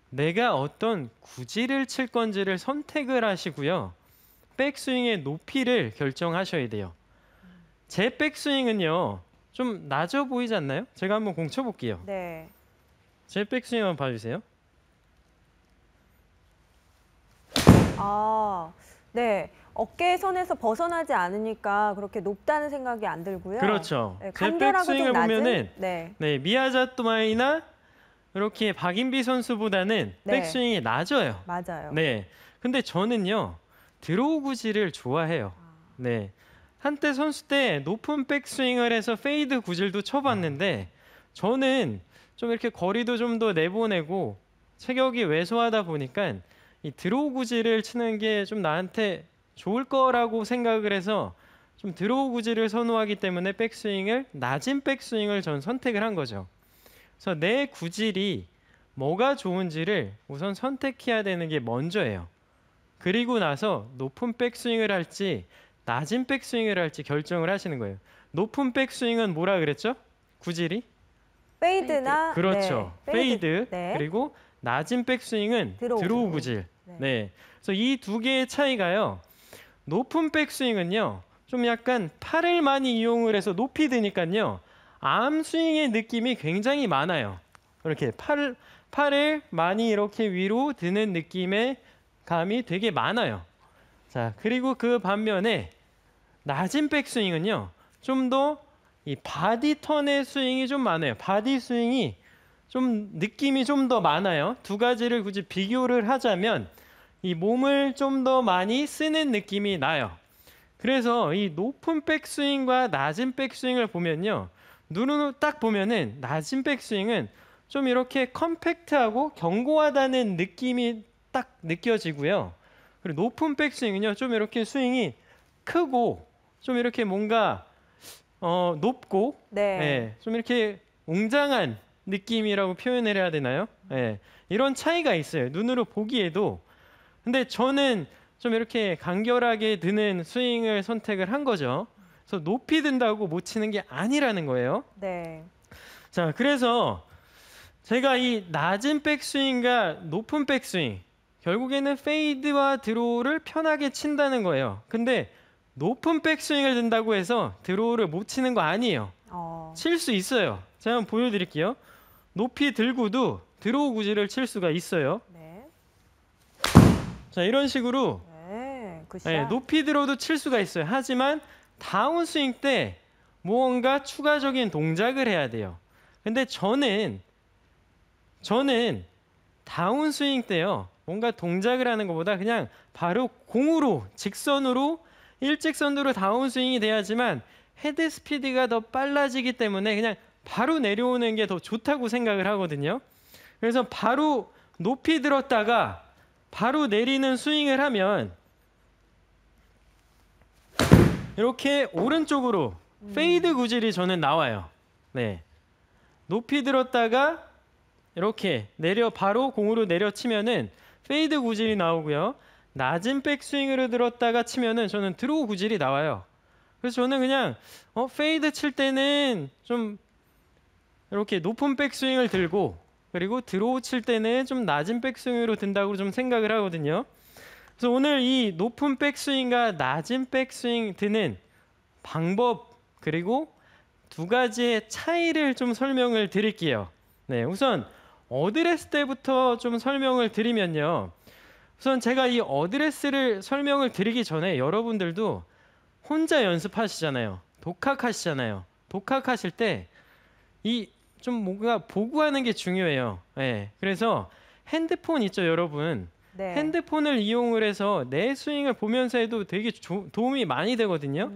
내가 어떤 구질을 칠 건지를 선택을 하시고요. 백스윙의 높이를 결정하셔야 돼요. 제 백스윙은요. 좀 낮아 보이지 않나요? 제가 한번 공 쳐볼게요. 네. 제 백스윙 한번 봐주세요. 아, 네. 어깨선에서 벗어나지 않으니까 그렇게 높다는 생각이 안 들고요. 그렇죠. 네, 제 간결하고 좀 백스윙을 낮은? 보면은 네. 미야자토마이나 이렇게 박인비 선수보다는 네. 백스윙이 낮아요. 맞아요. 네. 근데 저는요. 드로우 구질을 좋아해요. 네. 한때 선수 때 높은 백스윙을 해서 페이드 구질도 쳐봤는데 저는 좀 이렇게 거리도 좀 더 내보내고 체격이 왜소하다 보니까 이 드로우 구질을 치는 게 좀 나한테 좋을 거라고 생각을 해서 좀 드로우 구질을 선호하기 때문에 낮은 백스윙을 전 선택을 한 거죠. 그래서 내 구질이 뭐가 좋은지를 우선 선택해야 되는 게 먼저예요. 그리고 나서 높은 백스윙을 할지 낮은 백스윙을 할지 결정을 하시는 거예요. 높은 백스윙은 뭐라 그랬죠? 구질이? 페이드나 그렇죠. 네. 페이드. 네. 그리고 낮은 백스윙은 드로우 구질. 네. 네. 그래서 이 두 개의 차이가요. 높은 백스윙은요. 좀 약간 팔을 많이 이용을 해서 높이 드니까요. 암 스윙의 느낌이 굉장히 많아요. 이렇게 팔을 많이 이렇게 위로 드는 느낌의 감이 되게 많아요. 자, 그리고 그 반면에 낮은 백스윙은요. 좀 더 이 바디 턴의 스윙이 좀 많아요. 바디 스윙이 좀 느낌이 좀 더 많아요. 두 가지를 굳이 비교를 하자면 이 몸을 좀 더 많이 쓰는 느낌이 나요. 그래서 이 높은 백스윙과 낮은 백스윙을 보면요. 눈으로 딱 보면은 낮은 백스윙은 좀 이렇게 컴팩트하고 견고하다는 느낌이 딱 느껴지고요. 그리고 높은 백스윙은요. 좀 이렇게 스윙이 크고 좀 이렇게 뭔가 높고 네. 좀 이렇게 웅장한 느낌이라고 표현을 해야 되나요? 이런 차이가 있어요. 눈으로 보기에도. 근데 저는 좀 이렇게 간결하게 드는 스윙을 선택을 한 거죠. 그래서 높이 든다고 못 치는 게 아니라는 거예요. 네. 자, 그래서 제가 이 낮은 백스윙과 높은 백스윙 결국에는 페이드와 드로우를 편하게 친다는 거예요. 근데 높은 백스윙을 든다고 해서 드로우를 못 치는 거 아니에요. 칠 수 있어요. 제가 한번 보여드릴게요. 높이 들고도 드로우 구질을 칠 수가 있어요. 네. 자, 이런 식으로 네. 굿샷. 높이 들어도 칠 수가 있어요. 하지만 다운스윙 때 무언가 추가적인 동작을 해야 돼요. 근데 저는 다운스윙 때요. 뭔가 동작을 하는 것보다 그냥 바로 공으로 직선으로 일직선으로 다운스윙이 돼야지만 헤드 스피드가 더 빨라지기 때문에 그냥 바로 내려오는 게 더 좋다고 생각을 하거든요. 그래서 바로 높이 들었다가 바로 내리는 스윙을 하면 이렇게 오른쪽으로 페이드 구질이 저는 나와요. 네. 높이 들었다가 이렇게 바로 공으로 내려치면은 페이드 구질이 나오고요. 낮은 백스윙으로 들었다가 치면은 저는 드로우 구질이 나와요. 그래서 저는 그냥 페이드 칠 때는 좀 이렇게 높은 백스윙을 들고 그리고 드로우 칠 때는 좀 낮은 백스윙으로 든다고 좀 생각을 하거든요. 그래서 오늘 이 높은 백스윙과 낮은 백스윙 드는 방법 그리고 두 가지의 차이를 좀 설명을 드릴게요. 네, 우선 어드레스 때부터 좀 설명을 드리면요. 우선 제가 이 어드레스를 설명을 드리기 전에 여러분들도 혼자 연습하시잖아요. 독학하시잖아요. 독학하실 때 이 좀 뭔가 보고 하는 게 중요해요. 그래서 핸드폰 있죠, 여러분. 네. 핸드폰을 이용을 해서 내 스윙을 보면서 해도 되게 도움이 많이 되거든요.